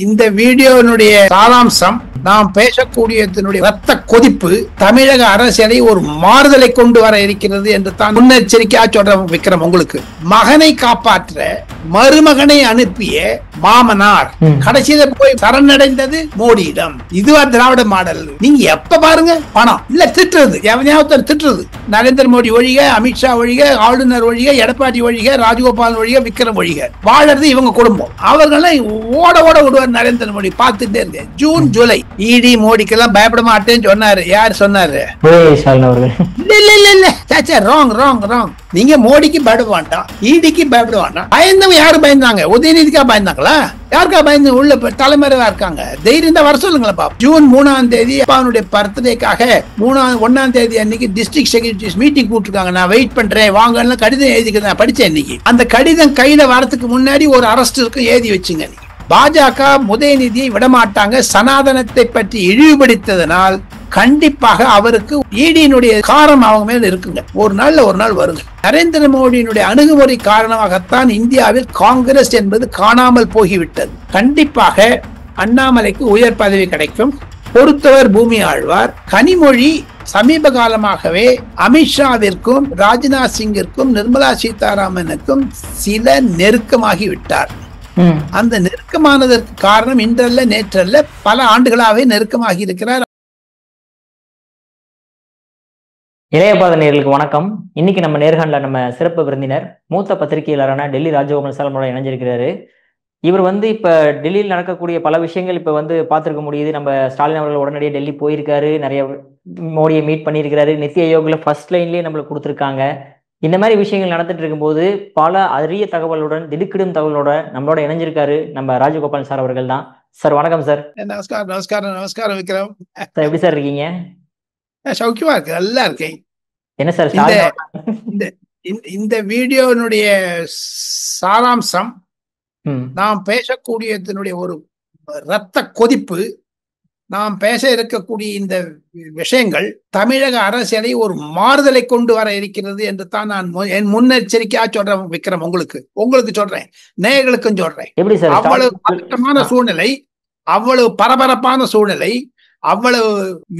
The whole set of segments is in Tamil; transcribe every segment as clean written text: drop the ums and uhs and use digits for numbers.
இந்த வீடியோனுடைய சாராம்சம் நாம் பேசக்கூடியதனுடைய ரத்த கொதிப்பு தமிழக அரசியலை ஒரு மாறுதலை கொண்டு வர இருக்கிறது என்று தான் முன்னெச்சரிக்கையா சொல்ற விக்ரம். உங்களுக்கு மகனை காப்பாற்ற மருமகனை அனுப்பிய மாமனார் கடைசியில போய் சரணடைந்தது மோடியிடம். இதுவா திராவிட மாடல்? நீங்க எப்ப பாருங்க பணம் இல்ல திட்டுறது, எவனையாவது திட்டுறது. நரேந்திர மோடி ஒழிக, அமித்ஷா ஒழிக, ஆளுநர் ஒழிக, எடப்பாடி ஒழிக, ராஜகோபால் ஒழிக, விக்ரம் ஒழிக, வாழறது இவங்க குடும்பம். அவர்களை ஓட ஓட விடுவார் நரேந்திர மோடி. பார்த்துட்டே இருந்தேன். ஜூன் ஜூலை இடி மோடிக்கு எல்லாம் பயப்பட மாட்டேன்னு சொன்னாரு. யார் சொன்னாரு? நீங்க மோடிக்கு பயப்பட வேண்டாம், ஈடிக்கு பயப்பட வேண்டாம். பயந்தவங்க யாரு பயந்தாங்க? உதயநிதிக்கா பயந்தாங்களா? யாருக்கா பயந்து உள்ள தலைமறைவா இருக்காங்க? தைரியம் தான் வர சொல்லுங்களா. ஜூன் 3ஆம் தேதி அவனுடைய பர்த்டேக்காக 1ஆம் தேதி அன்னைக்கு டிஸ்ட்ரிக்ட் செக்ரட்டரிஸ் மீட்டிங் கூப்பிட்டுருக்காங்க. நான் வெயிட் பண்றேன் வாங்க கடிதம் எழுதிக்கிறேன். படிச்சேன் இன்னைக்கு. அந்த கடிதம் கையில வரதுக்கு முன்னாடி ஒரு அரஸ்ட் இருக்கு, எழுதி வச்சுங்க. பாஜக உதயநிதியை விடமாட்டாங்க. சனாதனத்தை பற்றி இழிவுபடுத்ததனால் கண்டிப்பாக அவருக்கு ஈடியினுடைய காரம் அவங்க மேல இருக்குங்க. ஒரு நாள் வருங்க. நரேந்திர மோடியினுடைய அணுகுமுறை காரணமாகத்தான் இந்தியாவில் காங்கிரஸ் என்பது காணாமல் போகிவிட்டது. கண்டிப்பாக அண்ணாமலைக்கு உயர் பதவி கிடைக்கும். பொறுத்தவர் பூமி ஆழ்வார். கனிமொழி சமீப காலமாகவே அமித்ஷாவிற்கும் ராஜ்நாத் சிங்கிற்கும் நிர்மலா சீதாராமனுக்கும் சில நெருக்கமாகி விட்டார். அந்த நெருக்கமானதற்கு காரணம் இன்றல்ல நேற்றல்ல, பல ஆண்டுகளாகவே நெருக்கமாகி இருக்கிறார். இளையபாத நேயர்களுக்கு வணக்கம். இன்னைக்கு நம்ம நேர்காணல நம்ம சிறப்பு விருந்தினர் மூத்த பத்திரிகையாளரான டெல்லி ராஜகோபால் சாலமோட இணைஞ்சிருக்கிறாரு. இவர் இப்ப டெல்லியில் நடக்கக்கூடிய பல விஷயங்கள் இப்ப பார்த்திருக்க முடியுது. நம்ம ஸ்டாலின் அவர்கள் உடனடியாக டெல்லி போயிருக்காரு, நிறைய மோடியை மீட் பண்ணியிருக்கிறாரு. நித்தி ஆயோக்ல ஃபர்ஸ்ட் லைன்லயே நம்மளுக்கு கொடுத்துருக்காங்க. இந்த மாதிரி விஷயங்கள் நடந்துட்டு இருக்கும்போது பல அரிய தகவலுடன் திடுக்கிடும் தகவலோட நம்மளோட இணைஞ்சிருக்காரு நம்ம ராஜகோபால் சார் அவர்கள் தான். சார் வணக்கம் சார். நமஸ்காரம் விக்ரம். சார் எப்படி சார் இருக்கீங்க? சௌக்கியமா இருக்கு, நல்லா இருக்கேன். என்ன சார் இந்த வீடியோனுடைய சாராம்சம் நாம் பேசக்கூடியதனுடைய ஒரு ரத்த கொதிப்பு, நாம் பேச இருக்கக்கூடிய இந்த விஷயங்கள் தமிழக அரசியலை ஒரு மாறுதலை கொண்டு வர இருக்கிறது என்று தான் நான் என் முன்னெச்சரிக்கையா சொல்றேன் விக்ரம். உங்களுக்கு சொல்றேன், நேயர்களுக்கும் சொல்றேன். அவ்வளவு பதட்டமான சூழ்நிலை, அவ்வளவு பரபரப்பான சூழ்நிலை, அவ்வளவு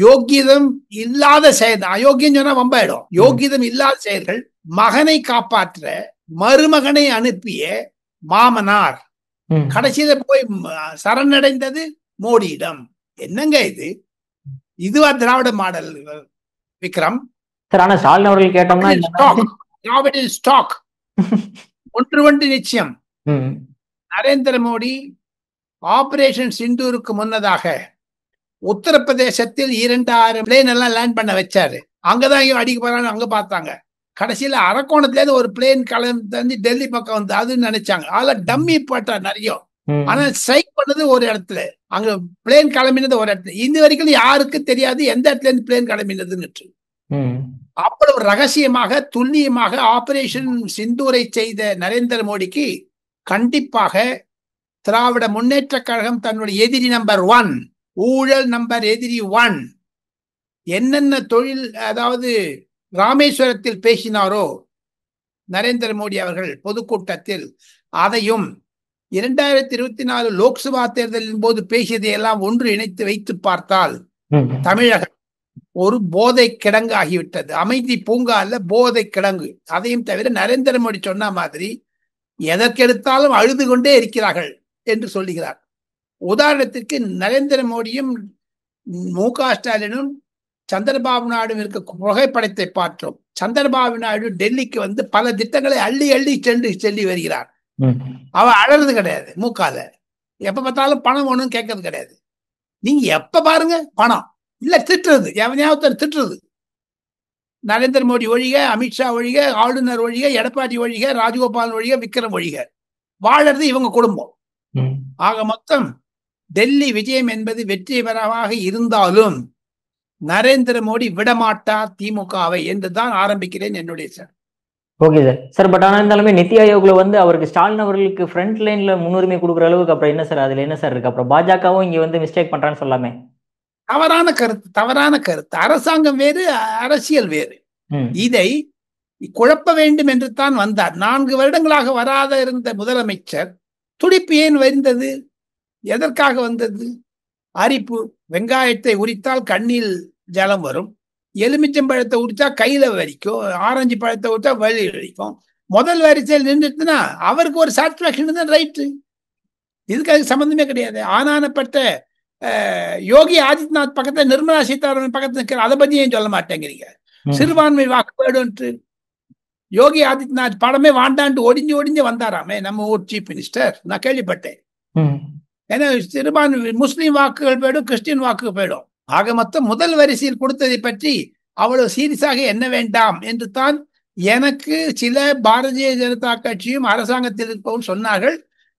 யோகிதம் இல்லாத செயல். அயோக்கியம் சொன்னா வம்பாயிடும். யோகிதம் இல்லாத செயல்கள். மகனை காப்பாற்ற மருமகனை அனுப்பிய மாமனார் கடைசியில போய் சரணடைந்தது மோடியிடம். என்னங்க இது? இதுவா திராவிட மாடல் விக்ரம்? ஒன்று நிச்சயம். நரேந்திர மோடி ஆபரேஷன் சிந்தூருக்கு முன்னதாக உத்தரப்பிரதேசத்தில் 2000 பிளேன் எல்லாம் லேண்ட் பண்ண வச்சாரு. அங்கதான் அடிக்க போறாங்க. அங்க பார்த்தாங்க. கடைசியில அரக்கோணத்துல இருந்து ஒரு பிளேன் கிளம்பி டெல்லி பக்கம் வந்து அதுன்னு நினைச்சாங்க. அதுல டம்மி போட்டார் நிறைய. ஆனா ஸ்ட்ரைக் பண்ணது ஒரு இடத்துல, அங்க பிளேன் கிளம்பினது ஒரு இடத்துல. இந்த வரைக்கும் யாருக்கு தெரியாது எந்த இடத்துல இருந்து பிளேன் கிளம்பினதுன்னு. அவ்வளவு ரகசியமாக துல்லியமாக ஆபரேஷன் சிந்தூரை செய்த நரேந்திர மோடிக்கு கண்டிப்பாக திராவிட முன்னேற்ற கழகம் தன்னுடைய எதிரி நம்பர் 1, ஊழல் நம்பர் எதிரி 1, என்னென்ன தொழில் அதாவது ராமேஸ்வரத்தில் பேசினாரோ நரேந்திர மோடி அவர்கள் பொதுக்கூட்டத்தில், அதையும் 2024 லோக்சபா தேர்தலின் போது பேசியதை எல்லாம் ஒன்று இணைத்து வைத்து பார்த்தால் தமிழகம் ஒரு போதை கிடங்கு ஆகிவிட்டது. அமைதி பூங்கா அல்ல, போதை கிடங்கு. அதையும் தவிர நரேந்திர மோடி சொன்ன மாதிரி எதற்கெடுத்தாலும் அழுது கொண்டே இருக்கிறார்கள் என்று சொல்லுகிறார். உதாரணத்திற்கு நரேந்திர மோடியும் மு.க. ஸ்டாலினும் சந்திரபாபு நாயுடு இருக்க புகைப்படத்தை பார்த்தோம். சந்திரபாபு நாயுடு டெல்லிக்கு பல திட்டங்களை அள்ளி செல்லி வருகிறார். அவ அழறது கிடையாது. மூக்கால எப்ப பார்த்தாலும் பணம் ஒண்ணும் கேட்கறது கிடையாது. நீங்க எப்ப பாருங்க பணம் இல்ல திட்டுறது, எவனையாவது திட்டுறது. நரேந்திர மோடி ஒழிக, அமித்ஷா ஒழிக, ஆளுநர் ஒழிக, எடப்பாடி ஒழிக, ராஜகோபால் ஒழிக, விக்ரம் ஒழிக, வாழறது இவங்க குடும்பம். ஆக மொத்தம் டெல்லி விஜயம் என்பது வெற்றிகரமாக இருந்தாலும் நரேந்திர மோடி விடமாட்டார் திமுகவை என்றுதான் ஆரம்பிக்கிறேன் என்னுடைய சார். Okay sir. பட் ஆனா இருந்தாலுமே நித்தி ஆயோக்ல அவருக்கு ஸ்டாலின் அவர்களுக்கு ஃப்ரண்ட் லைன்ல முன்னுரிமை கொடுக்குற அளவுக்கு அப்புறம் என்ன சார் அதுல என்ன சார் இருக்கு? அப்புறம் பாஜகவும் இங்க மிஸ்டேக் பண்றான்னு சொல்லாமே. தவறான கருத்து. அரசாங்கம் வேறு, அரசியல் வேறு. இதை குழப்ப வேண்டும் என்று தான் வந்தார். 4 வருடங்களாக வராத இருந்த முதலமைச்சர் துடிப்பு ஏன் வந்தது? எதற்காக வந்தது? அரிப்பு. வெங்காயத்தை உரித்தால் கண்ணில் ஜலம் வரும், எலுமிச்சம்பழத்தை உரித்தா கையில வலிக்கும், ஆரஞ்சு பழத்தை உரித்தா வலி வலிக்கும். முதல் வரிசையில் நின்றுட்டுனா அவருக்கு ஒரு சாட்டிஸ்பாக்சன் தான், ரைட்டு. இதுக்கு அதுக்கு சம்பந்தமே கிடையாது. ஆனானப்பட்ட யோகி ஆதித்யநாத் பக்கத்துல நிர்மலா சீதாராமன் பக்கத்துல நிற்கிற, அதை பத்தி ஏன் சொல்ல மாட்டேங்கிறீங்க? சிறுபான்மை வாக்கு வேடுன்ட்டு யோகி ஆதித்யநாத் படமே வாண்டான்ட்டு ஒடிஞ்சு வந்தாராமே நம்ம ஊர் சீஃப் மினிஸ்டர், நான் கேள்விப்பட்டேன். ஏன்னா சிறுபான்மை முஸ்லீம் வாக்குகள் போயிடும், கிறிஸ்டின் வாக்குகள் போயிடும். ஆக மொத்தம் முதல் வரிசையில் கொடுத்ததை பற்றி அவ்வளவு சீரியஸாக என்ன வேண்டாம் என்று தான் எனக்கு சில பாரதிய ஜனதா கட்சியும் அரசாங்கத்தில் இருப்பவர்கள் சொன்னார்கள்.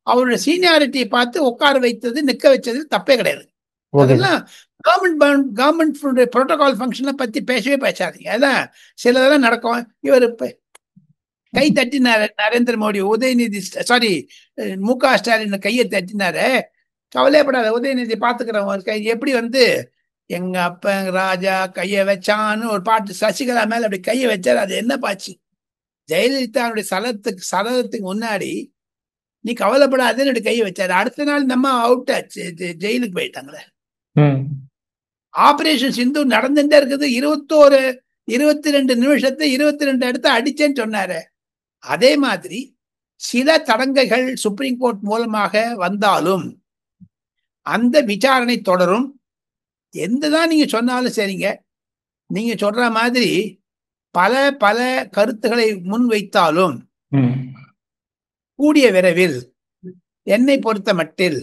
அவருடைய சீனியாரிட்டியை பார்த்து உட்கார வைத்தது, நிக்க வச்சது தப்பே கிடையாது. அதெல்லாம் கவர்மெண்ட் புரோட்டோகால் ஃபங்க்ஷனை பத்தி பேசவே பேசாதீங்க. அதான் சிலதெல்லாம் நடக்கும். இவர் கை தட்டினாரு நரேந்திர மோடி, உதயநிதி சாரி மு.க. ஸ்டாலின் கையை தட்டினாரு. கவலைப்படாத, உதயநிதி பாத்துக்கிறவங்க கை எப்படி எங்க அப்ப ராஜா கைய வச்சான்னு ஒரு பாட்டு சசிகலா மேல அப்படி கையை வச்சாரு. அது என்ன பாச்சு? ஜெயலலிதாவுடைய சலனத்துக்கு முன்னாடி நீ கவலைப்படாதுன்னு கையை வச்சாரு. அடுத்த நாள் நம்ம அவுட் ஆச்சு, ஜெயிலுக்கு போயிட்டாங்களே. ஆபரேஷன் சிந்து நடந்துட்டே இருக்குது. 22 நிமிஷத்தை 22 இடத்த அடிச்சேன்னு சொன்னாரு. அதே மாதிரி சில தடங்கைகள் சுப்ரீம் கோர்ட் மூலமாக வந்தாலும் அந்த விசாரணை தொடரும். எந்ததான் நீங்க சொன்னாலும் சரிங்க. நீங்க சொல்ற மாதிரி பல கருத்துக்களை முன் வைத்தாலும் கூடிய விரைவில் என்னை பொறுத்த மட்டில்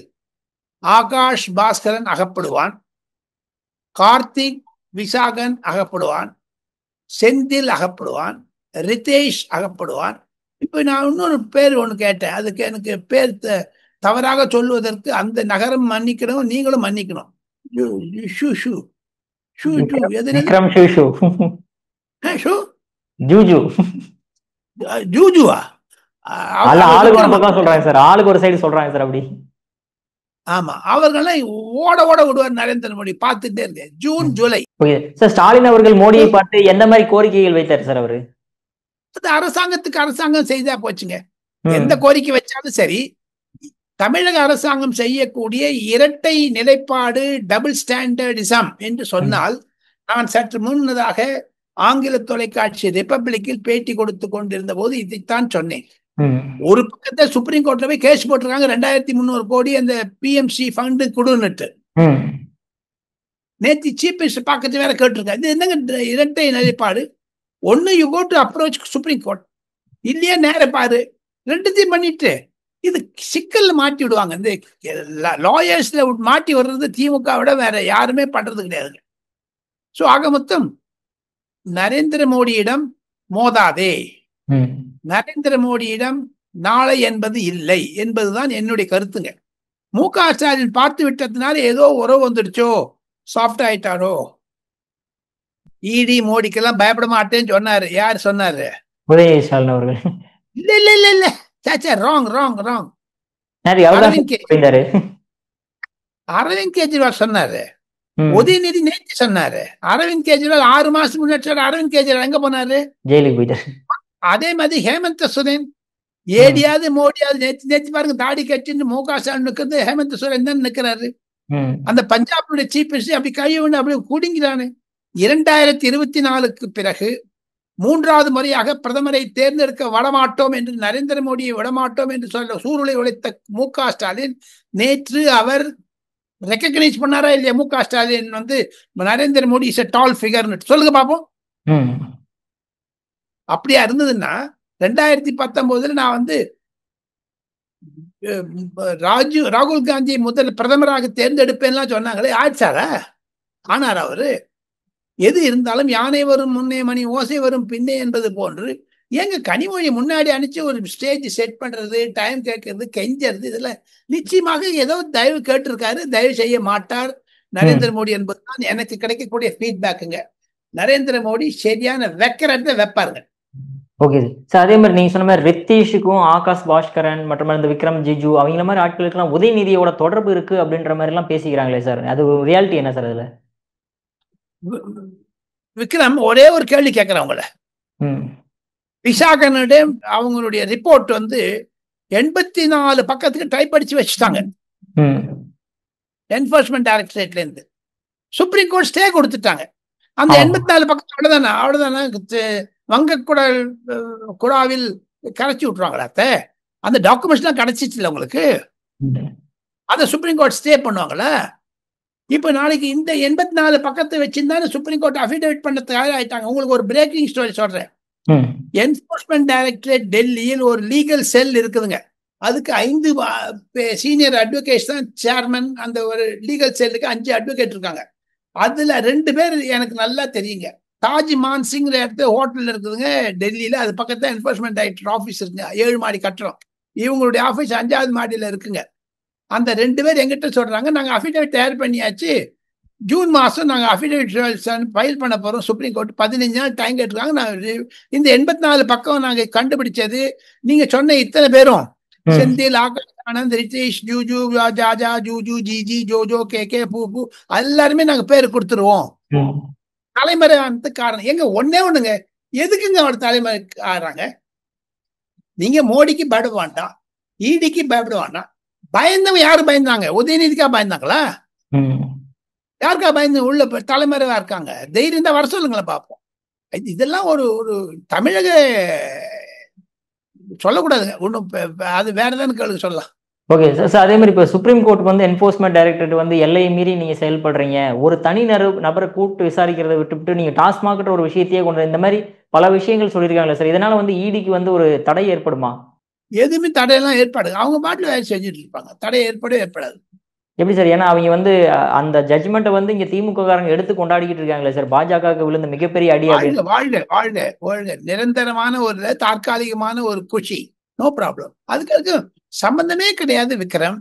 ஆகாஷ் பாஸ்கரன் அகப்படுவான், கார்த்திக் விசாகன் அகப்படுவான், செந்தில் அகப்படுவான், ரிதேஷ் அகப்படுவான். இப்ப நான் இன்னொரு பேர் ஒண்ணு கேட்டேன். அதுக்கு எனக்கு பேர் தவறாக சொல்லுவதற்கு அந்த நகரம் மன்னிக்கணும், நீங்களும் மன்னிக்கணும். ஜூஜுவா? ஆளுக்கு ஒரு சைடு சொல்றாங்க சார் அப்படி. ஆமா, அவர்கள்லாம் ஓட விடுவார் நரேந்திர மோடி, பார்த்துட்டே இருக்கு. June July. ஸ்டாலின் அவர்கள் மோடியை பார்த்து எந்த மாதிரி கோரிக்கைகள் வைத்தார் சார் அவரு? அரசாங்கத்துக்கு அரசாங்கம் செய்தா போச்சுங்க. எந்த கோரிக்கை வச்சாலும் சரி, தமிழக அரசாங்கம் செய்யக்கூடிய இரட்டை நிலைப்பாடு, டபுள் ஸ்டாண்டர்டிசம் என்று சொன்னால், நான் சற்று முன்னதாக ஆங்கில தொலைக்காட்சி ரிப்பப்ளிக்கில் பேட்டி கொடுத்து கொண்டிருந்த போது இதைத்தான் சொன்னேன். ஒரு பக்கத்தை சுப்ரீம் கோர்ட்ல போய் கேஸ் போட்டிருக்காங்க, 2300 கோடி அந்த பிஎம்சி ஃபண்ட் கொடுன்னுட்டு. நேற்று சீஃப் மினிஸ்டர் பக்கத்து வேற கேட்டிருக்காங்க. இது என்னங்க இரட்டை நிலைப்பாடு? ஒன்னு you go to approach supreme court, இல்லையா நேர பாரு, ரெண்டுத்தையும் பண்ணிட்டு இது சிக்கல்ல மாட்டி விடுவாங்க. இந்த லாயர்ஸ்ல மாட்டி வர்றது திமுக விட வேற யாருமே பண்றது கிடையாது. சோ ஆக மொத்தம் நரேந்திர மோடியிடம் மோதாதே, நரேந்திர மோடியிடம் நாளை என்பது இல்லை என்பதுதான் என்னுடைய கருத்துங்க. மு.க. ஸ்டாலின் பார்த்து விட்டதுனால ஏதோ உறவு வந்துடுச்சோ, சாஃப்ட் ஆயிட்டாரோ. இடி மோடிக்கெல்லாம் பயப்பட மாட்டேன்னு சொன்னாரு. யார் சொன்னாரு? உதயநிதி ஸ்டாலின் அவர்கள். இல்ல சாச்சா, ராங். அரவிந்த் கெஜ்ரிவால் சொன்னாரு, உதயநிதி நேற்று சொன்னாரு. அரவிந்த் கெஜ்ரிவால் 6 மாசம் முன்னாடி அரவிந்த் கெஜ்ரிவால் எங்க போனாரு? ஜெயிலுக்கு போயிட்டாரு. அதே மாதிரி ஹேமந்த் சோரன் ஏடியாவது மோடியாவது நேற்று பாருங்க தாடி கட்சின்னு மு.க. ஸ்டாலின் நிற்கிறது, ஹேமந்த் சோரன் தான் நிற்கிறாரு. அந்த பஞ்சாபுடைய சீஃப் மினிஸ்டர் அப்படி கையொன்று அப்படி குடுங்கிறானு. 2024க்கு பிறகு 3வது முறையாக பிரதமரை தேர்ந்தெடுக்க விடமாட்டோம் என்று, நரேந்திர மோடியை விடமாட்டோம் என்று சொல்ல சூருளை உழைத்த மு.க. ஸ்டாலின் நேற்று அவர் ரெக்கக்னைஸ் பண்ணாரா இல்லையா? மு.க. ஸ்டாலின் நரேந்திர மோடி இஸ் எ டால் ஃபிகர்னு சொல்லுங்க பாப்போம். அப்படியா இருந்ததுன்னா 2019 நான் ராகுல் காந்தியை முதல் பிரதமராக தேர்ந்தெடுப்பேன்லாம் சொன்னாங்களே, ஆச்சாரா? ஆனார் அவரு? எது இருந்தாலும் யானை வரும் முன்னே மணி ஓசை வரும் பின்னே என்பது போன்று ஏங்க கனிமொழி முன்னாடி அனுப்பிச்சு ஒரு ஸ்டேஜ் செட் பண்றது, டைம் கேட்கறது, கெஞ்சறது, இதுல நிச்சயமாக ஏதோ தயவு கேட்டிருக்காரு. தயவு செய்ய மாட்டார் நரேந்திர மோடி என்பதுதான் எனக்கு கிடைக்கக்கூடிய ஃபீட்பேக்குங்க. நரேந்திர மோடி சரியான வெக்கரத்தை வைப்பாருங்க. Okay sir. அதே மாதிரி நீங்க சொன்ன மாதிரி ரித்தீஷுக்கும் ஆகாஷ் பாஸ்கரன் மற்றும் இந்த விக்ரம் ஜிஜு அவங்கள மாதிரி ஆட்களுக்கெல்லாம் உதயநிதியோட தொடர்பு இருக்கு அப்படின்ற மாதிரி எல்லாம் பேசிக்கிறாங்களே சார், அது ரியாலிட்டி என்ன சார்? அதுல விக்ரம் ஒரே ஒரு கேள்வி கேட்கிறவங்கள, விசாகனுடைய அவங்களுடைய ரிப்போர்ட் 84 பக்கத்துக்கு டைப் அடிச்சு வச்சுட்டாங்க. என்போர்ஸ்மெண்ட் டைரக்டரேட்ல இருந்து. சுப்ரீம் கோர்ட் ஸ்டே கொடுத்துட்டாங்க. அந்த 84 பக்கம் அவ்வளவுதானே வங்க குடாவில் கரைச்சி விட்டுருவாங்களா? அந்த டாக்குமெண்ட்ஸ் எல்லாம் கிடைச்சிச்சு இல்ல உங்களுக்கு? அதை சுப்ரீம் கோர்ட் ஸ்டே பண்ணுவாங்களா? இப்ப நாளைக்கு இந்த 84 பக்கத்தை வச்சிருந்தாலும் சுப்ரீம் கோர்ட் அஃபிடேவிட் பண்ண தயாராயிட்டாங்க. உங்களுக்கு ஒரு பிரேக்கிங் ஸ்டோரி சொல்றேன். என்போர்ஸ்மெண்ட் டைரக்டரேட் டெல்லியில் ஒரு லீகல் செல் இருக்குதுங்க. அதுக்கு 5 சீனியர் அட்வொகேட்ஸ் தான் சேர்மன். அந்த ஒரு லீகல் செல்லுக்கு 5 அட்வொகேட் இருக்காங்க. அதுல 2 பேர் எனக்கு நல்லா தெரியுங்க. தாஜ் மான்சிங்கிற இடத்துல ஹோட்டல் இருக்குதுங்க டெல்லியில. அது பக்கத்துல என்போர்ஸ்மெண்ட் டைரக்டர் ஆஃபீஸ் இருக்குங்க. 7 மாடி கட்டுறோம். இவங்களுடைய ஆஃபீஸ் 5வது மாடியில இருக்குங்க. அந்த 2 பேர் எங்கிட்ட சொல்றாங்க, நாங்க அஃபிடேவிட் தயார் பண்ணியாச்சு, ஜூன் மாசம் நாங்க அஃபிடேவிட் ஃபைல் பண்ண போறோம். சுப்ரீம் கோர்ட் 15 நாள் டைம் கேட்டுருக்காங்க. நான் இந்த 84 பக்கம் நாங்க கண்டுபிடிச்சது நீங்க சொன்ன இத்தனை பேரும் செந்தில், ஆகாஷ், ஆனந்த், ரிதேஷ், ஜூஜு, ஜாஜா, ஜூஜு, ஜிஜி, ஜோஜோ, கே பூ எல்லாருமே நாங்க பேரு கொடுத்துருவோம். தலைமுறை காரணம் எங்க ஒண்ணுங்க, எதுக்குங்க அவர் தலைமுறை ஆறாங்க? நீங்க மோடிக்கு பயப்பட வேண்டாம், ஈடிக்கு பயப்பட வேண்டாம். பயந்தவங்க யாரு பயந்தாங்க? உதயநிதிக்கா பயந்தாங்களா? யாருக்கா பயந்து உள்ள தலைமறைவா இருக்காங்க? தைரியம் தான் வர சொல்லுங்களேன் பார்ப்போம். இதெல்லாம் ஒரு தமிழக சொல்லக்கூடாதுங்க. ஒன்றும் அது வேற ஏதாவது கேளுங்க சொல்லலாம். Okay sir. அதே மாதிரி இப்போ சுப்ரீம் கோர்ட் வந்து என்போர்ஸ்மெண்ட் டைரக்டரேட் வந்து எல்லையை மீறி நீங்க செயல்படுறீங்க, ஒரு தனி நபரை கூப்பிட்டு விசாரிக்கிறத விட்டுவிட்டு நீங்க டாஸ்மாக்ன்ற ஒரு விஷயத்தையே கொண்டு இந்த மாதிரி பல விஷயங்கள் சொல்லியிருக்காங்களே சார், இதனால வந்து ஈடிக்கு வந்து ஒரு தடை ஏற்படுமா? எதுவுமே தடையெல்லாம் ஏற்பாடு, அவங்க பாட்டில் வேலை செஞ்சுட்டு இருப்பாங்க. தடை ஏற்படாது. எப்படி சார்? ஏன்னா அவங்க வந்து அந்த ஜட்ஜ்மெண்ட்டை வந்து இங்க திமுக காரங்க எடுத்து கொண்டாடிக்கிட்டு இருக்காங்களே சார், பாஜகவுக்கு விழுந்த மிகப்பெரிய அடி. வாழ்க நிரந்தரமான ஒரு தற்காலிகமான ஒரு குஷி, நோ ப்ராப்ளம். அதுக்கு சம்பந்தமே கிடையாது விக்ரம்.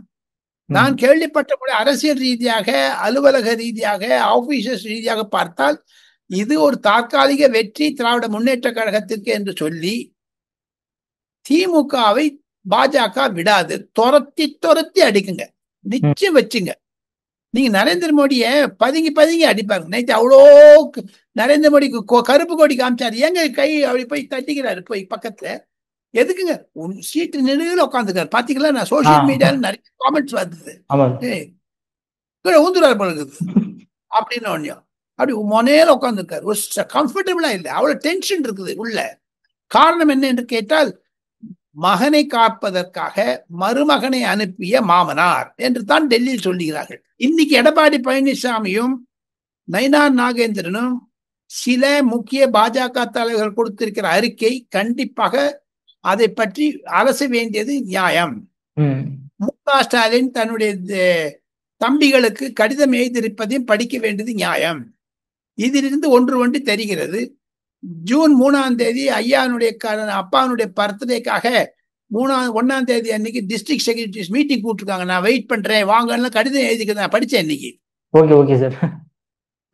நான் கேள்விப்பட்ட அரசியல் ரீதியாக, அலுவலக ரீதியாக, ஆபீசர்ஸ் ரீதியாக பார்த்தால் இது ஒரு தற்காலிக வெற்றி திராவிட முன்னேற்ற கழகத்திற்கு என்று சொல்லி திமுகவை பாஜக விடாது. துரத்தி அடிக்குங்க, நிச்சயம் வச்சுங்க. நீங்க நரேந்திர மோடிய பதுங்கி அடிப்பாங்க. நேற்று அவ்வளோ நரேந்திர மோடிக்கு கருப்பு கொடி காமிச்சாரு. ஏங்க கை அப்படி போய் தட்டிக்கிறாரு போய் பக்கத்துல? எதுக்குங்க? சீட்டு நெடுல உட்காந்துக்காரு. பாத்தீங்களா? நான் சோசியல் மீடியால நிறைய காமெண்ட்ஸ் வந்தது. ஊந்துறாரு போல இருக்குது அப்படின்னு ஒன்னும் அப்படி மொனையில உட்காந்துருக்காரு. ஒரு கம்ஃபர்டபுளா இல்லை, அவ்வளவு டென்ஷன் இருக்குது உள்ள. காரணம் என்ன என்று கேட்டால், மகனை காப்பதற்காக மருமகனை அனுப்பிய மாமனார் என்று தான் டெல்லியில் சொல்லுகிறார்கள். இன்னைக்கு எடப்பாடி பழனிசாமியும் நயினார் நாகேந்திரனும் சில முக்கிய பாஜக தலைவர்கள் கொடுத்திருக்கிற அறிக்கை கண்டிப்பாக அதை பற்றி அலச வேண்டியது நியாயம். மு.க. ஸ்டாலின் தன்னுடைய தம்பிகளுக்கு கடிதம் எழுதியிருப்பதையும் படிக்க வேண்டியது நியாயம். இதிலிருந்து ஒன்று தெரிகிறது. ஜூன் 3ஆம் தேதி ஐயானுடைய அப்பாவுடைய பர்த்டேக்காக 1ஆம் தேதி அன்னைக்கு டிஸ்ட்ரிக்ட் செக்ரட்டரிஸ் மீட்டிங் கூப்பிட்டுருக்காங்க. நான் வெயிட் பண்றேன் வாங்க, கடிதம் எழுதிக்க நான் படிச்சேன் இன்னைக்கு. Okay sir.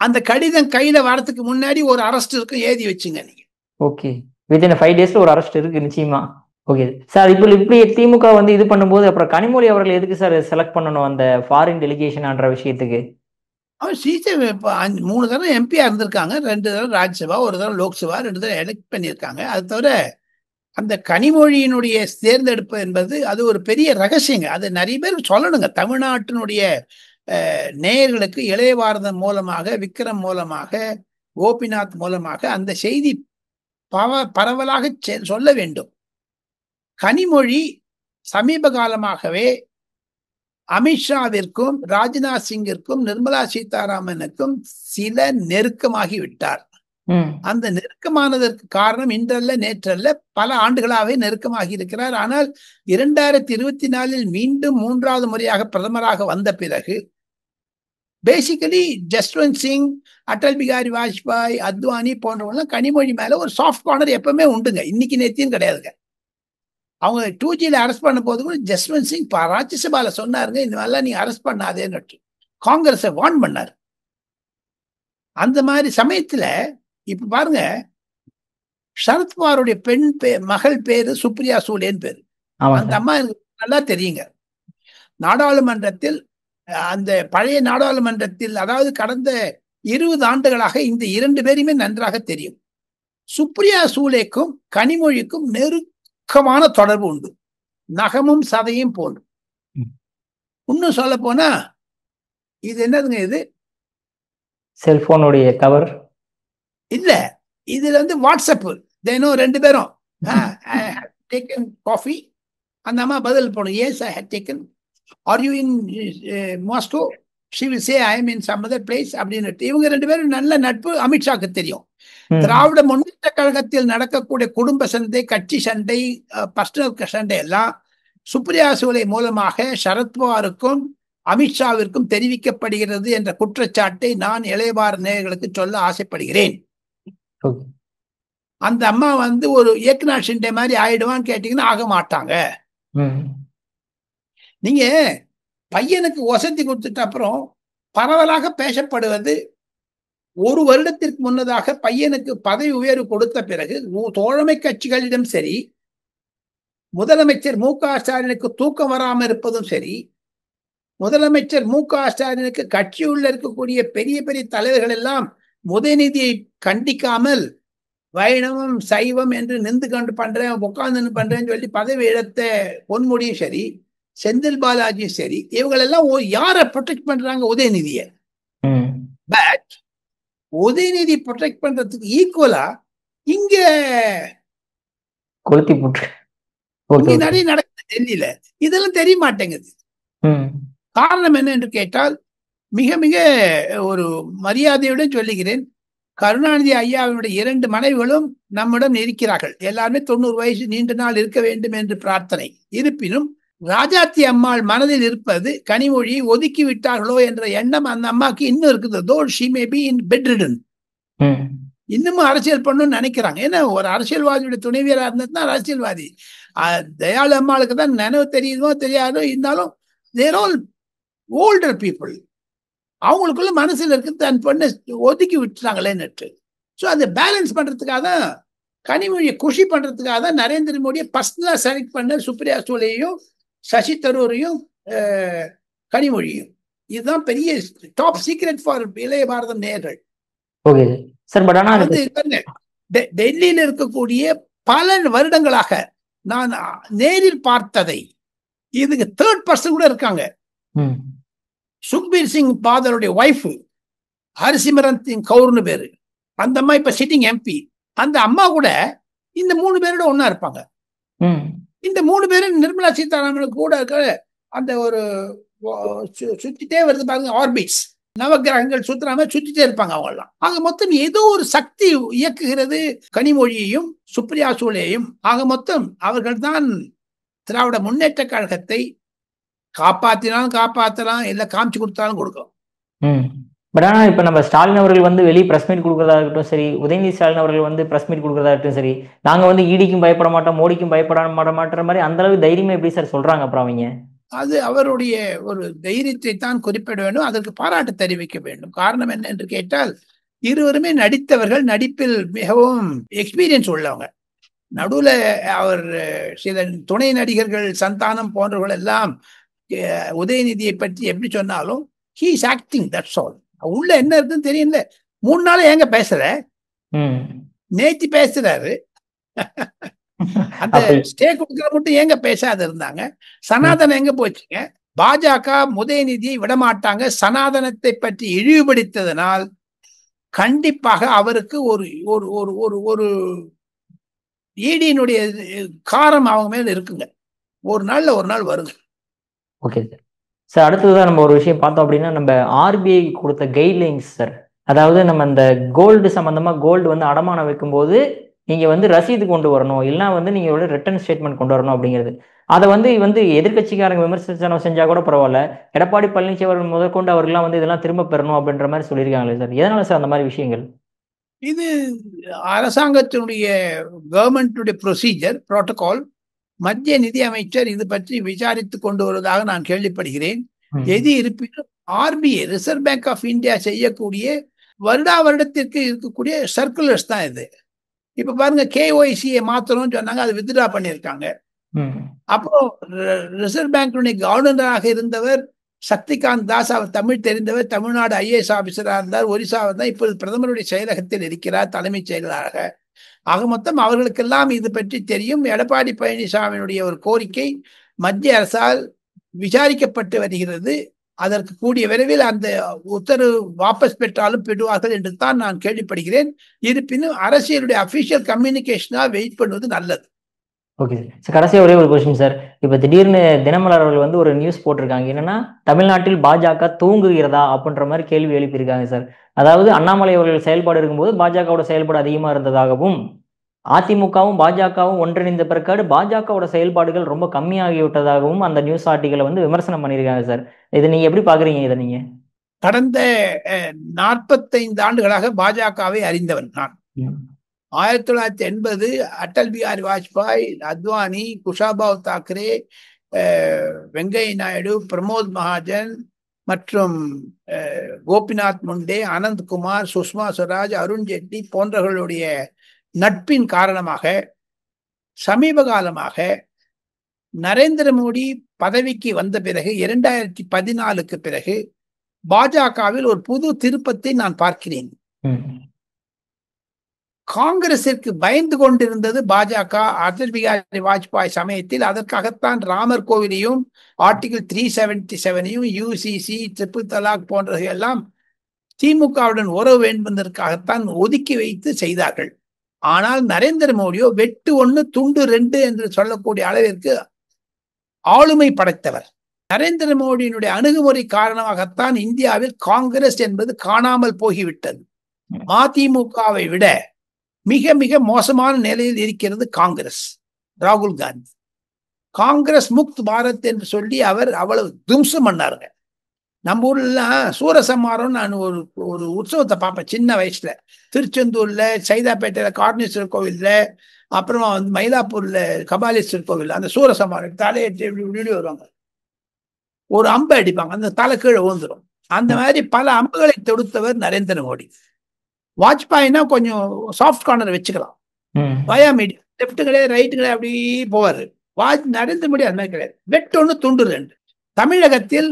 அந்த கடிதம் கையில வரதுக்கு முன்னாடி ஒரு அரெஸ்ட் இருக்கும், எழுதி வச்சுங்க நீங்க. ஓகே, வித்தின் 5 டேஸ்ல ஒரு அரெஸ்ட் இருக்கு நிச்சயமா. Okay sir. இப்படி திமுக வந்து இது பண்ணும்போது அப்புறம் கனிமொழி அவர்கள் எதுக்கு சார் செலக்ட் பண்ணணும் அந்த ஃபாரின் டெலிகேஷன்ன்ற விஷயத்துக்கு? அவர் சிசிஎம் 3 தடவை எம்பியா இருந்திருக்காங்க, 2 தடவை ராஜ்யசபா, 1 தடவை லோக்சபா, 2 தடவை எலெக்ட் பண்ணியிருக்காங்க. அது தவிர அந்த கனிமொழியினுடைய தேர்ந்தெடுப்பு என்பது அது ஒரு பெரிய ரகசியங்க. அது நிறைய பேர் சொல்லணுங்க. தமிழ்நாட்டினுடைய நேயர்களுக்கு இளைய பாரதம் மூலமாக, விக்ரம் மூலமாக, கோபிநாத் மூலமாக அந்த செய்தி பரவலாக சொல்ல வேண்டும். கனிமொழி சமீப காலமாகவே அமித்ஷாவிற்கும் ராஜ்நாத் சிங்கிற்கும் நிர்மலா சீதாராமனுக்கும் சில நெருக்கமாகி விட்டார். அந்த நெருக்கமானதற்கு காரணம் இன்றல்ல நேற்றல்ல, பல ஆண்டுகளாகவே நெருக்கமாகி இருக்கிறார். ஆனால் 2024 மீண்டும் 3வது முறையாக பிரதமராக வந்த பிறகு பேசிக்கலி ஜஸ்வந்த் சிங், அடல் பிகாரி வாஜ்பாய், அத்வானி போன்றவங்க கனிமொழி மேல ஒரு சாஃப்ட் கார்னர் எப்பவுமே உண்டுங்க. இன்னைக்கு நேத்தியும் கிடையாதுங்க. அவங்க 2Gல அரெஸ்ட் பண்ண போது கூட ஜஸ்வந்த் சிங் ராஜ்யசபால சொன்னாருங்க, இந்த மாதிரிலாம் நீங்க அரெஸ்ட் பண்ணாதேன்னு. காங்கிரஸை வார்ன் பண்ணாரு. அந்த மாதிரி சமயத்துல இப்ப பாருங்க, சரத்பவாருடைய மகள் பேரு சுப்ரியா சூலேன்னு பேரு. அந்த அம்மா எனக்கு நல்லா தெரியுங்க. நாடாளுமன்றத்தில், அந்த பழைய நாடாளுமன்றத்தில், அதாவது கடந்த 20 ஆண்டுகளாக இந்த 2 பேரையுமே நன்றாக தெரியும். சுப்ரியா சூலேக்கும் கனிமொழிக்கும் நெருக்கமான தொடர்பு உண்டு, நகமும் சதையும் போன்று. இன்னும் சொல்ல போனா இது என்னதுங்க இது? செல்போனுடைய கவர் இல்ல, இதுல வாட்ஸ்அப் தினம் 2 பேரும் காஃபி. அந்த அம்மா பதில் போடும், yes I had taken. Are you in Moscow? She will say I am in some other place அப்படின்னு. இவங்க 2 பேரும் நல்ல நட்பு. அமித்ஷாக்கு தெரியும். திராவிட முன்னேற்ற கழகத்தில் நடக்கக்கூடிய குடும்ப சண்டை, கட்சி சண்டை, பர்சனல் சண்டை எல்லாம் சுப்ரியா சூலே மூலமாக சரத்பவாருக்கும் அமித்ஷாவிற்கும் தெரிவிக்கப்படுகிறது என்ற குற்றச்சாட்டை நான் இளைய பாரத நேயர்களுக்கு சொல்ல ஆசைப்படுகிறேன். அந்த அம்மா ஒரு ஏக்நாத் ஷிண்டே மாதிரி ஆயிடுவான்னு கேட்டீங்கன்னா ஆக மாட்டாங்க. நீங்க பையனுக்கு வசதி கொடுத்துட்ட அப்புறம் பரவலாக பேசப்படுவது, 1 வருடத்திற்கு முன்னதாக பையனுக்கு பதவி உயர்வு கொடுத்த பிறகு தோழமை கட்சிகளிடம் சரி, முதலமைச்சர் மு க ஸ்டாலினுக்கு தூக்கம் வராமல் இருப்பதும் சரி, முதலமைச்சர் மு க ஸ்டாலினுக்கு கட்சியுள்ள இருக்கக்கூடிய பெரிய பெரிய தலைவர்கள் எல்லாம் உதயநிதியை கண்டிக்காமல் வைணவம் சைவம் என்று நின்று கொண்டு பண்றேன், உட்கார்ந்து பண்றேன்னு சொல்லி பதவி இழந்த பொன்முடியும் சரி, செந்தில் பாலாஜியும் சரி, இவங்களெல்லாம் யாரை ப்ரொடெக்ட் பண்றாங்க? உதயநிதியை. பட் உதயநிதி ப்ரொடெக்ட் பண்றதுக்கு ஈக்குவலா இங்க கொளுத்தி போட்டு நிறைய நடக்குது டெல்லியில. இதெல்லாம் தெரிய மாட்டேங்குது. காரணம் என்ன என்று கேட்டால், மிக மிக ஒரு மரியாதையுடன் சொல்லுகிறேன், கருணாநிதி ஐயாவினுடைய 2 மனைவிகளும் நம்மிடம் இருக்கிறார்கள். எல்லாருமே 90 வயசு நீண்ட நாள் இருக்க வேண்டும் என்று பிரார்த்தனை. இருப்பினும் ராஜாத்தி அம்மாள் மனதில் இருப்பது கனிமொழியை ஒதுக்கி விட்டார்களோ என்ற எண்ணம் அந்த அம்மாக்கு இன்னும் இருக்குது. தோ she may be in bedridden. இன்னமும் அரசியல் பண்ணணும்னு நினைக்கிறாங்க. ஏன்னா ஒரு அரசியல்வாதியுடைய துணைவியரா இருந்ததுன்னா அரசியல்வாதி. தயாளு அம்மாளுக்கு தான் நினைவு தெரியுதோ தெரியாதோ, இருந்தாலும் தேர் ஆல் ஓல்டர் பீப்புள். அவங்களுக்குள்ள மனசுல இருக்கு தன் பொண்ணை ஒதுக்கி விட்டுறாங்களேன்னு. ஸோ அதை பேலன்ஸ் பண்றதுக்காக தான், கனிமொழியை குஷி பண்றதுக்காக தான் நரேந்திர மோடியை பர்சனலா செலக்ட் பண்ண சுப்ரியா சூலேயும் சசி தரூரையும் கனிமொழியும். இதுதான் பெரிய டாப் சீக்ரெட் ஃபார் இளைய பாரதம் நேயர்கள். டெல்லியில் இருக்கக்கூடிய பல வருடங்களாக நான் நேரில் பார்த்ததை, இதுக்கு 3rd பர்சன் கூட இருக்காங்க. சுக்பீர் சிங் பாதலுடைய ஒய்ஃப் ஹரிசிமரன் சிங் கவுர்னு பேரு. அந்த அம்மா இப்ப சிட்டிங் எம்பி. அந்த அம்மா கூட இந்த 3 பேரோட ஒன்னா இருப்பாங்க. இந்த 3 பேரும் நிர்மலா சீதாராமனுக்கு கூட இருக்க அந்த ஒரு சுத்திட்டே வருது பாருங்க, ஆர்பிட்ஸ், நவகிரகங்கள் சுத்துறாம சுத்திட்டே இருப்பாங்க அவங்க எல்லாம். ஆக மொத்தம் ஏதோ ஒரு சக்தி இயக்குகிறது கனிமொழியையும் சுப்ரியா சூலேயும். ஆக மொத்தம் அவர்கள் தான் திராவிட முன்னேற்ற கழகத்தை காப்பாத்தினாலும் காப்பாத்தலாம், இல்ல காமிச்சு கொடுத்தாலும் கொடுக்கும். பட் ஆனா இப்ப நம்ம ஸ்டாலின் அவர்கள் வெளியே பிரஸ் மீட் கொடுக்கறதா இருக்கட்டும் சரி, உதயநிதி ஸ்டாலின் அவர்கள் பிரஸ் மீட் கொடுக்கறதா இருக்கட்டும் சரி, நாங்க ஈடிக்கும் பயப்பட மாட்டோம், மோடிக்கும் பயப்பட மாட்டோன்ற மாதிரி அந்த அளவு தைரியமா எப்படி சார் சொல்றாங்க? அப்புறம் அவங்க அது அவருடைய ஒரு தைரியத்தை தான் குறிப்பிட வேண்டும், அதற்கு பாராட்டு தெரிவிக்க வேண்டும். காரணம் என்ன என்று கேட்டால், இருவருமே நடித்தவர்கள், நடிப்பில் மிகவும் எக்ஸ்பீரியன்ஸ் உள்ளவங்க. நடுவுல அவர் சில துணை நடிகர்கள் சந்தானம் போன்றவர்கள் எல்லாம் உதயநிதியை பற்றி எப்படி சொன்னாலும் he is acting, that's all. உள்ள என்ன இருக்குன்னு தெரியல. 3 நாள் ஏங்க பேசல, நேத்தி பேசுறாரு. அந்த ஸ்டே கொடுக்கற மட்டும் ஏங்க பேசாத இருந்தாங்க? சனாதனம் எங்க போச்சுங்க? பாஜக உதயநிதியை விடமாட்டாங்க. சனாதனத்தை பற்றி இழிவுபடுத்ததனால் கண்டிப்பாக அவருக்கு ஒரு ஒரு ஒரு ஒரு ஒரு ஈடியினுடைய காரம் அவங்க மேல இருக்குங்க. ஒரு நாள் வருங்க. Okay sir. அடுத்ததான் நம்ம ஒரு விஷயம் பார்த்தோம் அப்படின்னா, நம்ம ஆர்பிஐ கொடுத்த கைட்லைன்ஸ் சார். அதாவது நம்ம இந்த கோல்டு சம்பந்தமா, கோல்டு அடமானம் வைக்கும்போது நீங்க ரசீது கொண்டு வரணும், இல்லைன்னா நீங்க ரிட்டர்ன் ஸ்டேட்மெண்ட் கொண்டு வரணும் அப்படிங்கிறது. அதை எதிர்கட்சிக்காரங்க விமர்சனம் செஞ்சா கூட பரவாயில்ல, எடப்பாடி பழனிசாமி அவர்கள் முதற்கொண்டு அவர்கள்லாம் இதெல்லாம் திரும்ப பெறணும் அப்படின்ற மாதிரி சொல்லியிருக்காங்களே சார், எதனால சார் அந்த மாதிரி விஷயங்கள்? இது அரசாங்கத்தினுடைய கவர்மெண்ட்டுடைய ப்ரொசீஜர், புரோட்டோகால். மத்திய நிதி அமைச்சர் இது பற்றி விசாரித்து கொண்டு வருவதாக நான் கேள்விப்படுகிறேன். எது இருப்பினும் RBI, reserve bank of India செய்யக்கூடிய வருடத்திற்கு இருக்கக்கூடிய சர்க்குலர்ஸ் தான் இது. இப்ப பாருங்க, கேஒய்சியை மாத்தணும்னு சொன்னாங்க, அது வித்ட்ரா பண்ணியிருக்காங்க. அப்புறம் ரிசர்வ் பேங்க் கவர்னராக இருந்தவர் சக்திகாந்த் தாஸ், அவர் தமிழ் தெரிந்தவர், தமிழ்நாடு ஐஏஎஸ் ஆபீசராக இருந்தார், ஒரிசாவில் தான் இப்போது பிரதமருடைய செயலகத்தில் இருக்கிறார் தலைமைச் செயலராக. ஆக மொத்தம் அவர்களுக்கெல்லாம் இது பற்றி தெரியும். எடப்பாடி பழனிசாமியினுடைய ஒரு கோரிக்கை மத்திய அரசால் விசாரிக்கப்பட்டு வருகிறது. அதற்கு கூடிய விரைவில் அந்த உத்தரவு வாபஸ் பெற்றாலும் பெறுவார்கள் என்று தான் நான் கேள்விப்படுகிறேன். இருப்பினும் அரசியலுடைய அபிஷியல் கம்யூனிகேஷனா வெயிட் பண்ணுவது நல்லது. Okay sir. கடைசியாக ஒரே ஒரு கொஸ்டின் சார். இப்போ திடீர்னு தினமலர் அவர்கள் வந்து ஒரு நியூஸ் போட்டிருக்காங்க. என்னன்னா, தமிழ்நாட்டில் பாஜக தூங்குகிறதா அப்படின்ற மாதிரி கேள்வி எழுப்பியிருக்காங்க சார். அதாவது அண்ணாமலை அவர்கள் செயல்பாடு இருக்கும்போது பாஜகவோட செயல்பாடு அதிகமாக இருந்ததாகவும், அதிமுகவும் பாஜகவும் ஒன்றிணைந்த பிறகு பாஜகவோட செயல்பாடுகள் ரொம்ப கம்மியாகிவிட்டதாகவும் அந்த நியூஸ் ஆர்டிகளை வந்து விமர்சனம் பண்ணியிருக்காங்க சார். இதை நீங்க எப்படி பாக்குறீங்க? இதை நீங்க கடந்த 45 ஆண்டுகளாக பாஜகவை அறிந்தவன் நான். 1980 அடல் பிஹாரி வாஜ்பாய், அத்வானி, குஷாபாவ் தாக்கரே, வெங்கையா நாயுடு, பிரமோத் மகாஜன் மற்றும் கோபிநாத் முண்டே, அனந்த்குமார், சுஷ்மா ஸ்வராஜ், அருண் ஜேட்லி போன்றவர்களுடைய நட்பின் காரணமாக சமீப காலமாக நரேந்திர மோடி பதவிக்கு வந்த பிறகு 2014க்கு பிறகு பாஜகவில் ஒரு புது திருப்பத்தை நான் பார்க்கிறேன். காங்கிரசிற்கு பயந்து கொண்டிருந்தது பாஜக அடல் பிஹாரி வாஜ்பாய் சமயத்தில். அதற்காகத்தான் ராமர் கோவிலையும் ஆர்டிகிள் 377ஐயும் யூசிசி, ட்ரிபிள் தலாக் போன்றவை எல்லாம் திமுகவுடன் உறவு என்பதற்காகத்தான் ஒதுக்கி வைத்து செய்தார்கள். ஆனால் நரேந்திர மோடியோ வெட்டு 1 துண்டு 2 என்று சொல்லக்கூடிய அளவிற்கு ஆளுமை படைத்தவர். நரேந்திர மோடியினுடைய அணுகுமுறை காரணமாகத்தான் இந்தியாவில் காங்கிரஸ் என்பது காணாமல் போகிவிட்டது. மதிமுகவை விட மிக மிக மோசமான நிலையில் இருக்கிறது காங்கிரஸ். ராகுல் காந்தி காங்கிரஸ் முக்த் பாரத் என்று சொல்லி அவர் அவ்வளவு தும்சம் பண்ணாருங்க. நம்ம ஊர்ல சூரசம்மாரம் நான் ஒரு உற்சவத்தை பார்ப்பேன் சின்ன வயசுல. திருச்செந்தூர்ல, சைதாப்பேட்டையில கார்னேஸ்வரர் கோவில்ல, அப்புறமா வந்து மயிலாப்பூர்ல கபாலீஸ்வரர் கோவில், அந்த சூரசம்மாரம் தலையை வருவாங்க, ஒரு அம்பை அடிப்பாங்க, அந்த தலை கீழே ஊந்துடும். அந்த மாதிரி பல அம்புகளை தொடுத்தவர் நரேந்திர மோடி. வாஜ்பாய்னா கொஞ்சம் சாஃப்ட் கார்னர் வச்சுக்கலாம், வயா மீடியம், லெப்ட் கிடையாது ரைட்டு கிடையாது, அப்படி போவாரு. நரேந்திர மோடி அது மாதிரி கிடையாது, வெட்டு 1 துண்டு 2. தமிழகத்தில்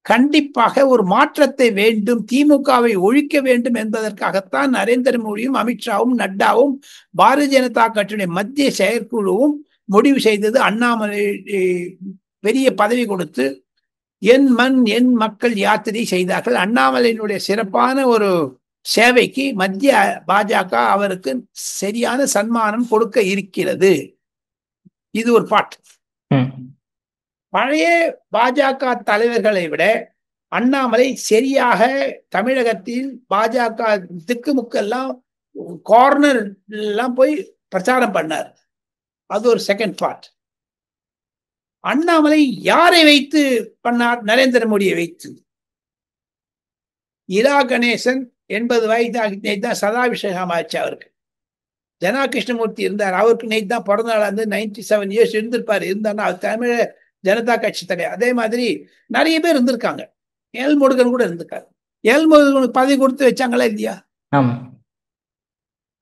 கண்டிப்பாக ஒரு மாற்றத்தை வேண்டும், திமுகவை ஒழிக்க வேண்டும் என்பதற்காகத்தான் நரேந்திர மோடியும் அமித்ஷாவும் நட்டாவும் பாரதிய ஜனதா கட்சியுடைய மத்திய செயற்குழுவும் முடிவு செய்தது. அண்ணாமலை பெரிய பதவி கொடுத்து என் மண் என் மக்கள் யாத்திரை செய்தார்கள். அண்ணாமலையினுடைய சிறப்பான ஒரு சேவைக்கு மத்திய பாஜக அவருக்கு சரியான சன்மானம் கொடுக்க இருக்கிறது. இது ஒரு பாட்டு. பழைய பாஜக தலைவர்களை விட அண்ணாமலை சரியாக தமிழகத்தில் பாஜக திக்குமுக்கெல்லாம் கார்னர் எல்லாம் போய் பிரச்சாரம் பண்ணார். அது ஒரு செகண்ட் பார்ட். அண்ணாமலை யாரை வைத்து பண்ணார்? நரேந்திர மோடியை வைத்து. இரா கணேசன் 80 வயது தான் சதாபிஷேகம் ஆச்சு அவருக்கு. ஜனா கிருஷ்ணமூர்த்தி இருந்தார், அவருக்கு நேற்று தான் பிறந்த நாள், வந்து 97 இயர்ஸ் இருந்திருப்பாரு. இருந்தாருன்னா அவர் தமிழ ஜனதா கட்சி தலைவர். அதே மாதிரி நிறைய பேர் இருந்திருக்காங்க. எல் முருகன் கூட இருந்திருக்காரு. எல் முருகனுக்கு பதவி கொடுத்து வச்சாங்களா இல்லையா?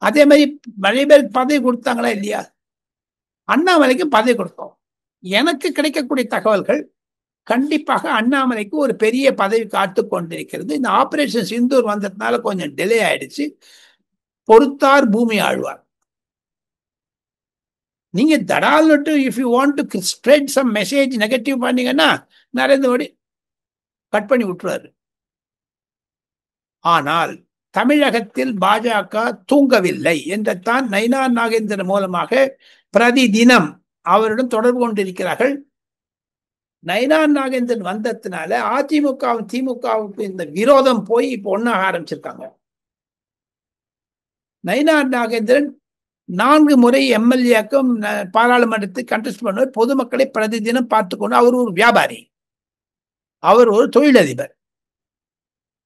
அதே மாதிரி நிறைய பேருக்கு பதவி கொடுத்தாங்களா இல்லையா? அண்ணாமலைக்கு பதவி கொடுத்தோம். எனக்கு கிடைக்கக்கூடிய தகவல்கள் கண்டிப்பாக அண்ணாமலைக்கு ஒரு பெரிய பதவி காத்து கொண்டிருக்கிறது. இந்த ஆபரேஷன் சிந்தூர் வந்ததுனால கொஞ்சம் டிலே ஆயிடுச்சு. பொறுத்தார் பூமி ஆழ்வார். நீங்க தடால்ட்டு if you want to spread some message negative பண்ணீங்கன்னா நரேந்திர மோடி கட் பண்ணி விட்டுருவாரு. ஆனால் தமிழகத்தில் பாஜக தூங்கவில்லை என்றுதான் நயினார் நாகேந்திரன் மூலமாக பிரதி தினம் அவருடன் தொடர்பு கொண்டிருக்கிறார்கள். நயினார் நாகேந்திரன் வந்ததுனால அதிமுகவும் திமுகவுக்கு இந்த விரோதம் போய் இப்போ ஒன்னாக ஆரம்பிச்சிருக்காங்க. நயினார் நாகேந்திரன் 4 முறை எம்எல்ஏக்கும் பாராளுமன்றத்துக்கு கண்டெஸ்ட் பண்ணுவார். பொதுமக்களை பிரதி தினம் பார்த்துக்கொண்டு அவர் ஒரு வியாபாரி, அவர் ஒரு தொழிலதிபர்,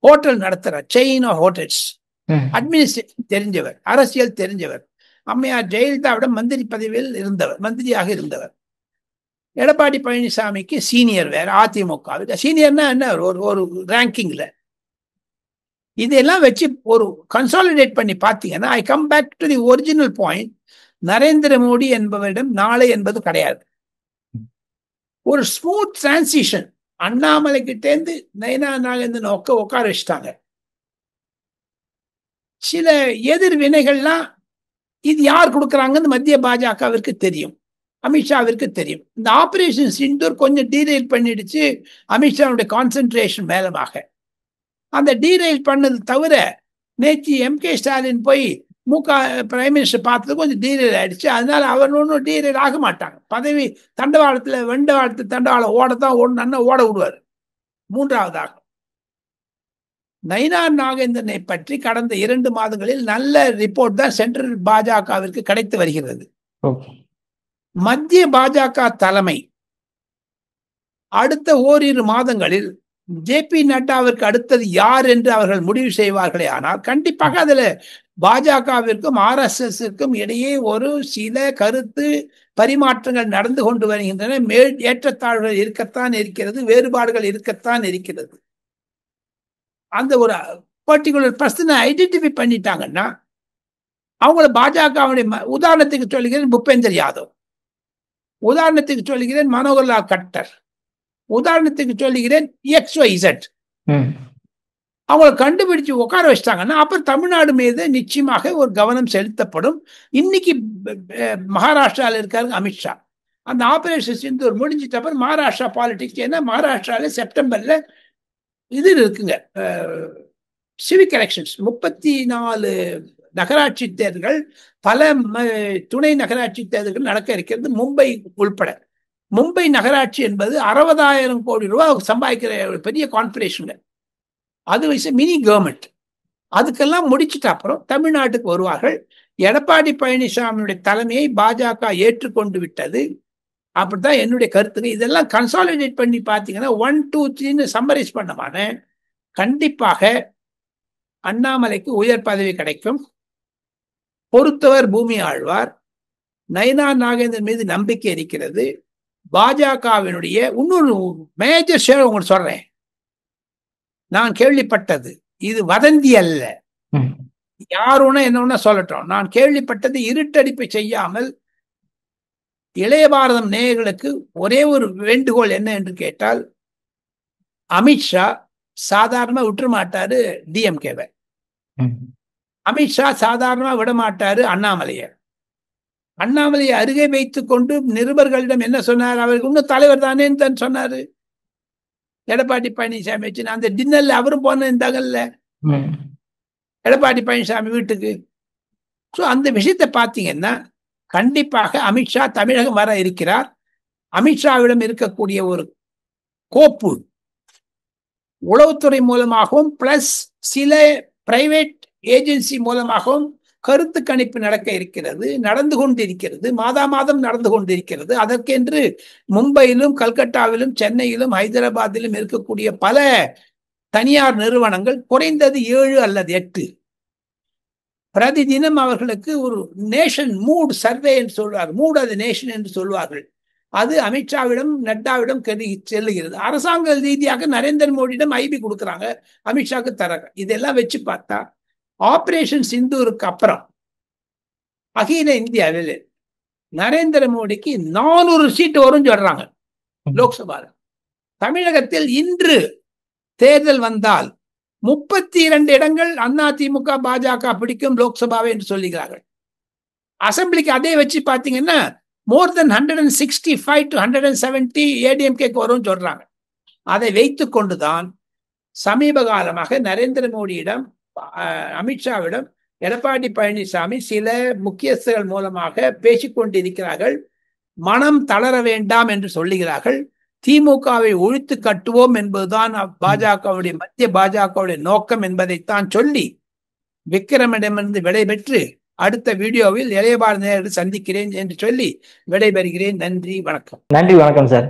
ஹோட்டல் நடத்துறார், செயின் ஆஃப் ஹோட்டல்ஸ், அட்மினிஸ்ட்ரேஷன் தெரிஞ்சவர், அரசியல் தெரிஞ்சவர். அம்மையார் ஜெயலலிதாவிட மந்திரி பதவியில் இருந்தவர், மந்திரியாக இருந்தவர். எடப்பாடி பழனிசாமிக்கு சீனியர் வேற, அதிமுக சீனியர்னா என்ன, ஒரு ரேங்கிங்ல. இதெல்லாம் வச்சு ஒரு கன்சாலிடேட் பண்ணி பார்த்தீங்கன்னா, I come back to the original point. Narendra Modi என்பவரிடம் நாளை என்பது கிடையாது. ஒரு ஸ்மூத் டிரான்சிஷன். அண்ணாமலை கிட்டேந்து நயினார் நாகேந்திரன் உட்கார வச்சுட்டாங்க. சில எதிர்வினைகள்லாம் இது யார் கொடுக்குறாங்கன்னு மத்திய பாஜகவிற்கு தெரியும். அமித்ஷாவிற்கு தெரியும். இந்த ஆபரேஷன் சிந்தூர் கொஞ்சம் டீரெயில் பண்ணிடுச்சு அமித்ஷாவுடைய கான்சென்ட்ரேஷன் மேலமாக. அந்த டீரெயில் பண்ணது தவிர நேற்று MK ஸ்டாலின் போய் பிரைம் மினிஸ்டர் பார்த்தது கொஞ்சம் டீரெயில் ஆயிடுச்சு. அதனால அவர் ஒன்றும் டீரெயில் ஆக மாட்டாங்க. பதவி தண்டவாளத்தில் தண்டவாளம் ஓடத்தான் ஓடணும்னா ஓட விடுவார். மூன்றாவதாக நயினார் நாகேந்திரனை பற்றி கடந்த 2 மாதங்களில் நல்ல ரிப்போர்ட் தான் சென்ட்ரல் பாஜகவிற்கு கிடைத்து வருகிறது. மத்திய பாஜக தலைமை அடுத்த ஓரிரு மாதங்களில் JP நட்டாவிற்கு அடுத்தது யார் என்று அவர்கள் முடிவு செய்வார்களே ஆனால் கண்டிப்பாக அதுல பாஜகவிற்கும் RSSக்கும் இடையே ஒரு சில கருத்து பரிமாற்றங்கள் நடந்து கொண்டு வருகின்றன. ஏற்றத்தாழ்வுகள் இருக்கத்தான் இருக்கிறது, வேறுபாடுகள் இருக்கத்தான் இருக்கிறது. அந்த ஒரு பர்டிகுலர் பர்சனை ஐடென்டிஃபை பண்ணிட்டாங்கன்னா அவங்கள பாஜகவுடைய உதாரணத்துக்கு சொல்லுகிறேன் பூபேந்தர் யாதவ், உதாரணத்துக்கு சொல்லுகிறேன் மனோகர்லால் கட்டர், உதாரணத்துக்கு சொல்லுகிறேன் XYZ. அவங்களை கண்டுபிடிச்சு உட்கார வச்சிட்டாங்கன்னா அப்புறம் தமிழ்நாடு மீது நிச்சயமாக ஒரு கவனம் செலுத்தப்படும். இன்னைக்கு மகாராஷ்டிராவில் இருக்காரு அமித்ஷா. அந்த ஆபரேஷன் சிந்தூர் முடிஞ்சிட்ட அப்புறம் மகாராஷ்டிரா பாலிடிக்ஸ், ஏன்னா மகாராஷ்டிராவில் செப்டம்பர்ல இது இருக்குங்க, சிவிக் எலெக்ஷன்ஸ். 34 நகராட்சி தேர்தல்கள், பல துணை நகராட்சி தேர்தல்கள் நடக்க இருக்கிறது, மும்பை உள்பட. மும்பை நகராட்சி என்பது 60,000 கோடி ரூபாய் சம்பாதிக்கிற பெரிய கார்பரேஷன். அது மினி கவர்மெண்ட். அதுக்கெல்லாம் முடிச்சிட்ட அப்புறம் தமிழ்நாட்டுக்கு வருவார்கள். எடப்பாடி பழனிசாமியுடைய தலைமையை பாஜக ஏற்றுக்கொண்டு விட்டது. அப்படித்தான் என்னுடைய கருத்துங்க. இதெல்லாம் கன்சாலிடேட் பண்ணி பார்த்தீங்கன்னா 1, 2, 3 சம்மரைஸ் பண்ணமான கண்டிப்பாக அண்ணாமலைக்கு உயர் பதவி கிடைக்கும். பொறுத்தவர் பூமி ஆழ்வார். நயினார் நாகேந்திரன் மீது நம்பிக்கை இருக்கிறது. பாஜகவினுடைய இன்னொரு மேஜர் ஷேர் உங்களுக்கு சொல்றேன். நான் கேள்விப்பட்டது, இது வதந்தி அல்ல, யார் ஒண்ணு என்ன ஒண்ணு சொல்லட்டும். நான் கேள்விப்பட்டது, இருட்டடிப்பை செய்யாமல் இளைய பாரதம் நேயர்களுக்கு ஒரே ஒரு வேண்டுகோள் என்ன என்று கேட்டால், அமித்ஷா சாதாரணமா விட்டுற மாட்டாரு DMK-வை. அமித்ஷா சாதாரணமா விட மாட்டாரு அண்ணாமலையை. அண்ணாமலையை அருகே வைத்துக் கொண்டு நிருபர்களிடம் என்ன சொன்னார், அவருக்கு இன்னும் தலைவர் தானேன்னு தான் சொன்னாரு எடப்பாடி பழனிசாமி வச்சு. அந்த டின்னர்ல அவரும் போன இருந்தாங்கல்ல எடப்பாடி பழனிசாமி வீட்டுக்கு. ஸோ அந்த விஷயத்தை பார்த்தீங்கன்னா கண்டிப்பாக அமித்ஷா தமிழகம் வர இருக்கிறார். அமித்ஷாவிடம் இருக்கக்கூடிய ஒரு கோப்பு உளவுத்துறை மூலமாகவும் பிளஸ் சில பிரைவேட் ஏஜென்சி மூலமாகவும் கருத்து கணிப்பு நடக்க இருக்கிறது, நடந்து கொண்டிருக்கிறது, மாதம் நடந்து கொண்டிருக்கிறது. அதற்கென்று மும்பையிலும் கல்கட்டாவிலும் சென்னையிலும் ஹைதராபாத்திலும் இருக்கக்கூடிய பல தனியார் நிறுவனங்கள் குறைந்தது 7 அல்லது 8 பிரதி தினம் அவர்களுக்கு ஒரு நேஷன் மூட் சர்வே என்று சொல்வார்கள், மூட் அது நேஷன் என்று சொல்வார்கள். அது அமித்ஷாவிடம் நட்டாவிடம் செல்லுகிறது. அரசாங்க ரீதியாக நரேந்திர மோடியிடம் IB கொடுக்குறாங்க, அமித்ஷாவுக்கு தராங்க. இதெல்லாம் வச்சு பார்த்தா ஆபரேஷன் சிந்தூருக்கு அப்புறம் அகில இந்தியாவில் நரேந்திர மோடிக்கு 400 சீட்டு வரும் சொல்றாங்க லோக்சபால. தமிழகத்தில் இன்று தேர்தல் வந்தால் 32 இடங்கள் அதிமுக பாஜக பிடிக்கும் லோக்சபாவை என்று சொல்லுகிறார்கள். அசம்பிளிக்கு அதே வச்சு பார்த்தீங்கன்னா மோர் தென் 165 to 170 ADMK வரும் சொல்றாங்க. அதை வைத்து கொண்டுதான் சமீப காலமாக நரேந்திர மோடியிடம் அமித்ஷாவிடம் எடப்பாடி பழனிசாமி சில முக்கியஸ்தர்கள் மூலமாக பேசிக்கொண்டிருக்கிறார்கள். மனம் தளர வேண்டாம் என்று சொல்லுகிறார்கள். திமுகவை ஒழித்து கட்டுவோம் என்பதுதான் பாஜகவுடைய மத்திய பாஜகவுடைய நோக்கம் என்பதைத்தான் சொல்லி விக்ரமிடமிருந்து விடைபெற்று அடுத்த வீடியோவில் இளைய பாரத நேயர்களை சந்திக்கிறேன் என்று சொல்லி விடைபெறுகிறேன். நன்றி, வணக்கம். நன்றி, வணக்கம் சார்.